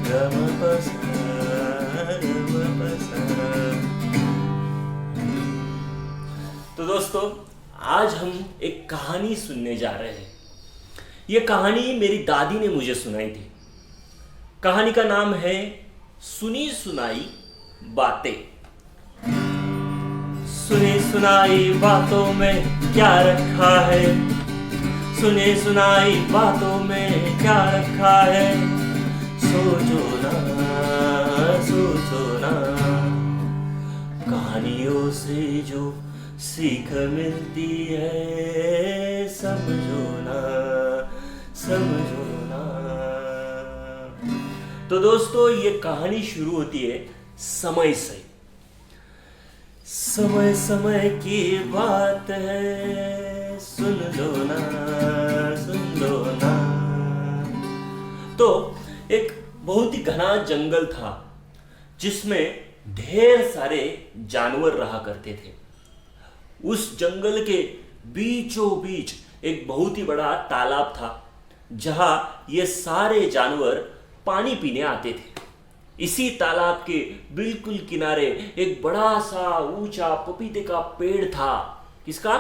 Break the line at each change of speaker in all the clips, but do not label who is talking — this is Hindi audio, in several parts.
तो दोस्तों, आज हम एक कहानी सुनने जा रहे हैं। ये कहानी मेरी दादी ने मुझे सुनाई थी। कहानी का नाम है सुनी सुनाई बातें। सुनी सुनाई बातों में क्या रखा है, सुनी सुनाई बातों में क्या रखा है, सोचो ना सोचो ना। कहानियों से जो सीख मिलती है, समझो ना समझो ना। तो दोस्तों, ये कहानी शुरू होती है समय से। समय समय की बात है, सुन लो ना सुन लो ना। तो एक बहुत ही घना जंगल था जिसमें ढेर सारे जानवर रहा करते थे। उस जंगल के बीचों बीच एक बहुत ही बड़ा तालाब था जहां ये सारे जानवर पानी पीने आते थे। इसी तालाब के बिल्कुल किनारे एक बड़ा सा ऊंचा पपीते का पेड़ था। किसका?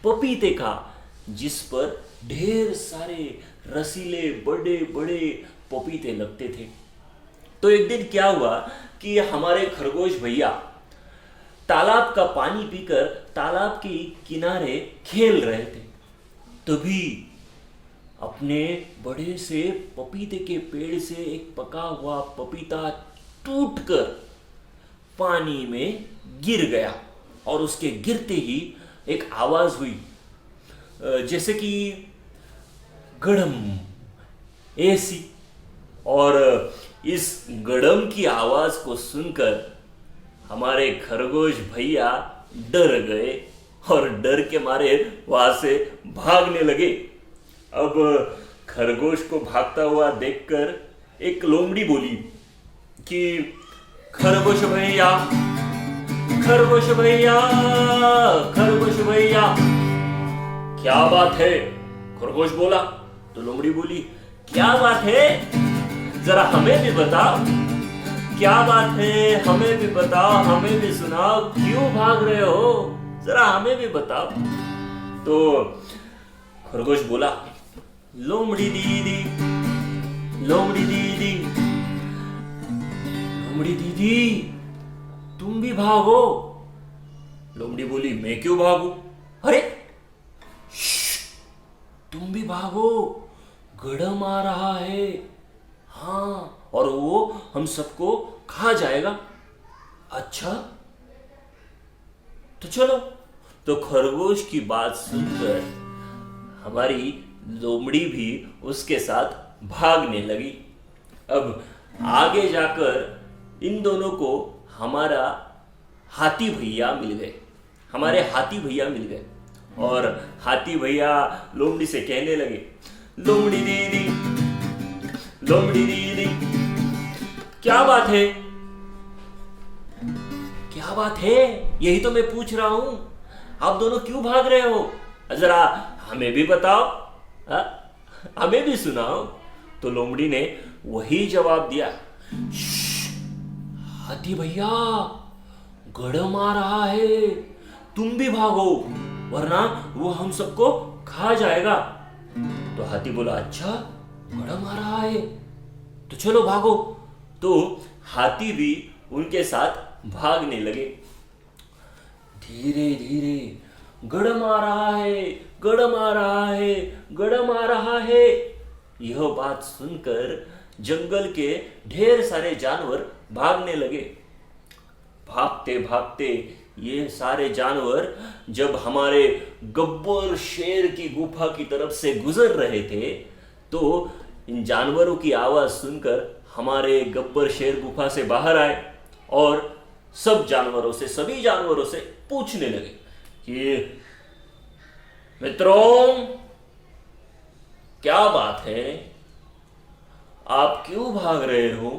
पपीते का, जिस पर ढेर सारे रसीले बड़े बड़े पपीते लगते थे। तो एक दिन क्या हुआ कि हमारे खरगोश भैया तालाब का पानी पीकर तालाब के किनारे खेल रहे थे। तभी अपने बड़े से पपीते के पेड़ से एक पका हुआ पपीता टूटकर पानी में गिर गया और उसके गिरते ही एक आवाज हुई, जैसे कि गड़म, ऐसी। और इस गड़म की आवाज को सुनकर हमारे खरगोश भैया डर गए और डर के मारे वहां से भागने लगे। अब खरगोश को भागता हुआ देखकर एक लोमड़ी बोली कि खरगोश भैया खरगोश भैया खरगोश भैया। क्या बात है? खरगोश बोला। तो लोमड़ी बोली, क्या बात है, जरा हमें भी बताओ, क्या बात है, हमें भी बताओ, हमें भी सुनाओ, क्यों भाग रहे हो, जरा हमें भी बताओ। तो खरगोश बोला, लोमड़ी दीदी लोमड़ी दीदी लोमड़ी दीदी, तुम भी भागो। लोमड़ी बोली, मैं क्यों भागू? अरे तुम भी भागो, गड़म आ रहा है। हाँ, और वो हम सबको खा जाएगा। अच्छा, तो चलो। तो खरगोश की बात सुनकर हमारी लोमड़ी भी उसके साथ भागने लगी। अब आगे जाकर इन दोनों को हमारा हाथी भैया मिल गए, हमारे हाथी भैया मिल गए। और हाथी भैया लोमड़ी से कहने लगे, लोमड़ी दीदी लोमड़ी दीदी, क्या बात है, क्या बात है, यही तो मैं पूछ रहा हूं, आप दोनों क्यों भाग रहे हो, जरा हमें भी बताओ, हमें भी सुनाओ। तो लोमड़ी ने वही जवाब दिया, हाथी भैया, गड़म आ रहा है, तुम भी भागो, वरना वो हम सबको खा जाएगा। तो हाथी बोला, अच्छा, गड़म आ रहा है, तो चलो भागो। तो हाथी भी उनके साथ भागने लगे। धीरे धीरे, गड़म आ रहा है, गड़म आ रहा है, गड़म आ रहा है। यह बात सुनकर जंगल के ढेर सारे जानवर भागने लगे। भागते भागते ये सारे जानवर जब हमारे गब्बर शेर की गुफा की तरफ से गुजर रहे थे, तो इन जानवरों की आवाज सुनकर हमारे गब्बर शेर गुफा से बाहर आए और सभी जानवरों से पूछने लगे कि मित्रों, क्या बात है, आप क्यों भाग रहे हो,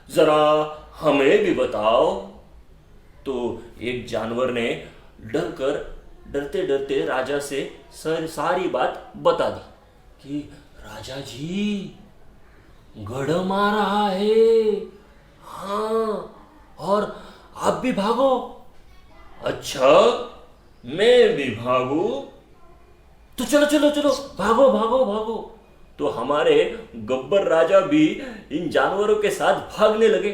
जरा हमें भी बताओ। तो एक जानवर ने डरते डरते राजा से सारी बात बता दी कि राजा जी, गड़म आ रहा है। हाँ, और आप भी भागो। अच्छा, मैं भी भागू? तो चलो चलो चलो, भागो भागो भागो। तो हमारे गब्बर राजा भी इन जानवरों के साथ भागने लगे।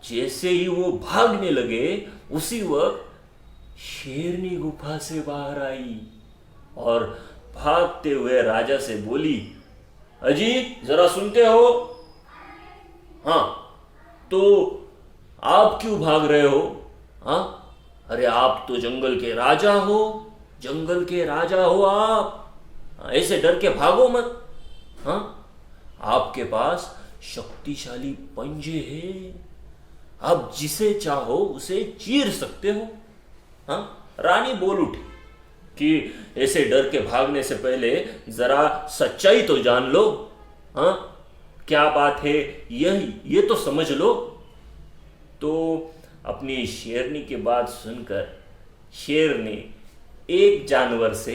जैसे ही वो भागने लगे, उसी वक्त शेरनी गुफा से बाहर आई और भागते हुए राजा से बोली, अजी जरा सुनते हो? हाँ, तो आप क्यों भाग रहे हो? हाँ, अरे आप तो जंगल के राजा हो, जंगल के राजा हो आप। ऐसे डर के भागो मत। हाँ, आपके पास शक्तिशाली पंजे हैं, आप जिसे चाहो उसे चीर सकते हो। हाँ, रानी बोल उठी कि ऐसे डर के भागने से पहले जरा सच्चाई तो जान लो। हाँ, क्या बात है, यही ये तो समझ लो। तो अपनी शेरनी की बात सुनकर शेर ने एक जानवर से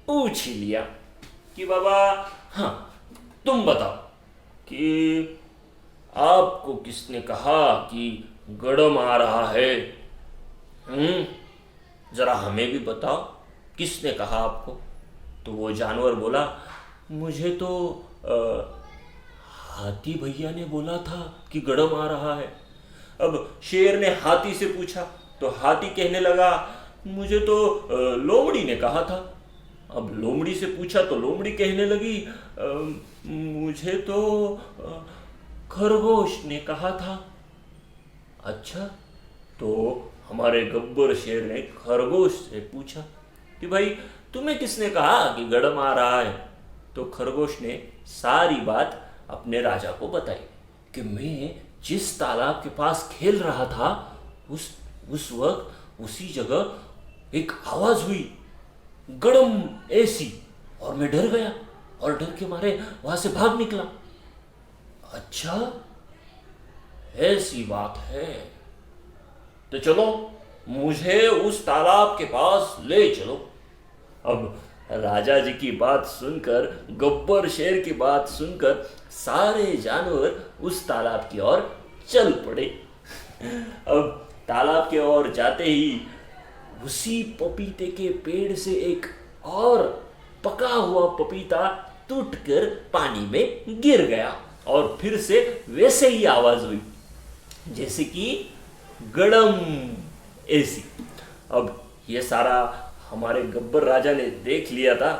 पूछ ही लिया कि बाबा, हाँ, तुम बताओ कि आपको किसने कहा कि गड़म आ रहा है? जरा हमें भी बताओ, किसने कहा आपको? तो वो जानवर बोला, मुझे तो हाथी भैया ने बोला था कि गड़म आ रहा है। अब शेर ने हाथी से पूछा तो हाथी कहने लगा, मुझे तो लोमड़ी ने कहा था। अब लोमड़ी से पूछा तो लोमड़ी कहने लगी, मुझे तो खरगोश ने कहा था। अच्छा, तो हमारे गब्बर शेर ने खरगोश से पूछा कि भाई तुम्हें किसने कहा कि गड़म आ रहा है? तो खरगोश ने सारी बात अपने राजा को बताई कि मैं जिस तालाब के पास खेल रहा था, उस वक्त उसी जगह एक आवाज हुई, गड़म ऐसी, और मैं डर गया और डर के मारे वहां से भाग निकला। अच्छा, ऐसी बात है, तो चलो मुझे उस तालाब के पास ले चलो। अब राजा जी की बात सुनकर, गब्बर शेर की बात सुनकर सारे जानवर उस तालाब की ओर चल पड़े। अब तालाब के ओर जाते ही उसी पपीते के पेड़ से एक और पका हुआ पपीता टूटकर पानी में गिर गया और फिर से वैसे ही आवाज हुई जैसे कि गड़म ऐसी। अब ये सारा हमारे गब्बर राजा ने देख लिया था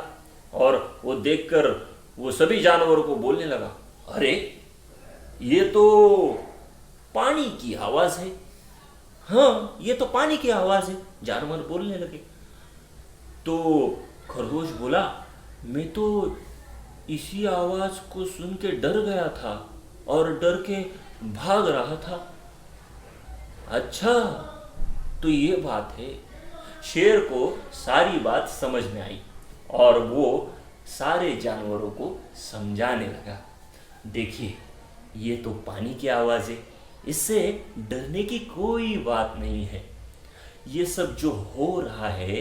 और वो देखकर वो सभी जानवरों को बोलने लगा, अरे ये तो पानी की आवाज है। हाँ, ये तो पानी की आवाज है, जानवर बोलने लगे। तो खरगोश बोला, मैं तो इसी आवाज को सुन के डर गया था और डर के भाग रहा था। अच्छा, तो ये बात है। शेर को सारी बात समझ में आई और वो सारे जानवरों को समझाने लगा, देखिए ये तो पानी की आवाज है, इससे डरने की कोई बात नहीं है। ये सब जो हो रहा है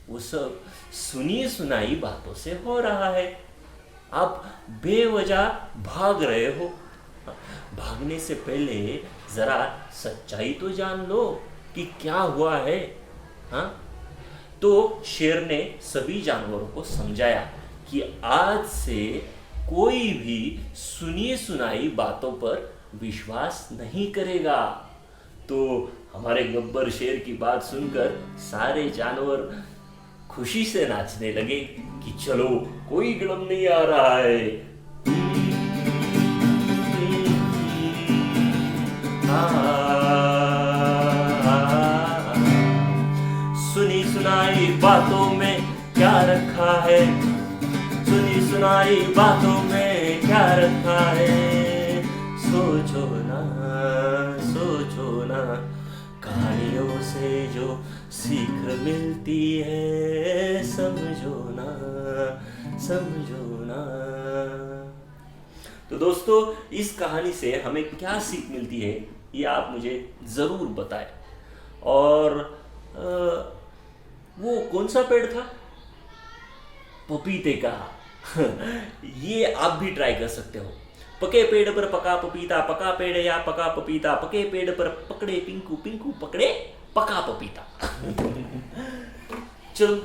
वो सब सुनी सुनाई बातों से हो रहा है। आप बेवजह भाग रहे हो, भागने से पहले जरा सच्चाई तो जान लो कि क्या हुआ है। हाँ, तो शेर ने सभी जानवरों को समझाया कि आज से कोई भी सुनी सुनाई बातों पर विश्वास नहीं करेगा। तो हमारे गब्बर शेर की बात सुनकर सारे जानवर खुशी से नाचने लगे कि चलो कोई गड़म नहीं आ रहा है। सुनी सुनाई बातों में क्या रखा है, सुनी सुनाई बातों में क्या रखा है, सोचो ना सोचो ना, कहानियों से जो सीख मिलती है, समझो ना समझो ना। तो दोस्तों, इस कहानी से हमें क्या सीख मिलती है ये आप मुझे ज़रूर बताएं। और वो कौन सा पेड़ था? पपीते का। ये आप भी ट्राई कर सकते हो। पके पेड़ पर पका पपीता, पका पेड़ या पका पपीता, पके पेड़ पर पकड़े पिंकू, पिंकू पकड़े पका पपीता। चलो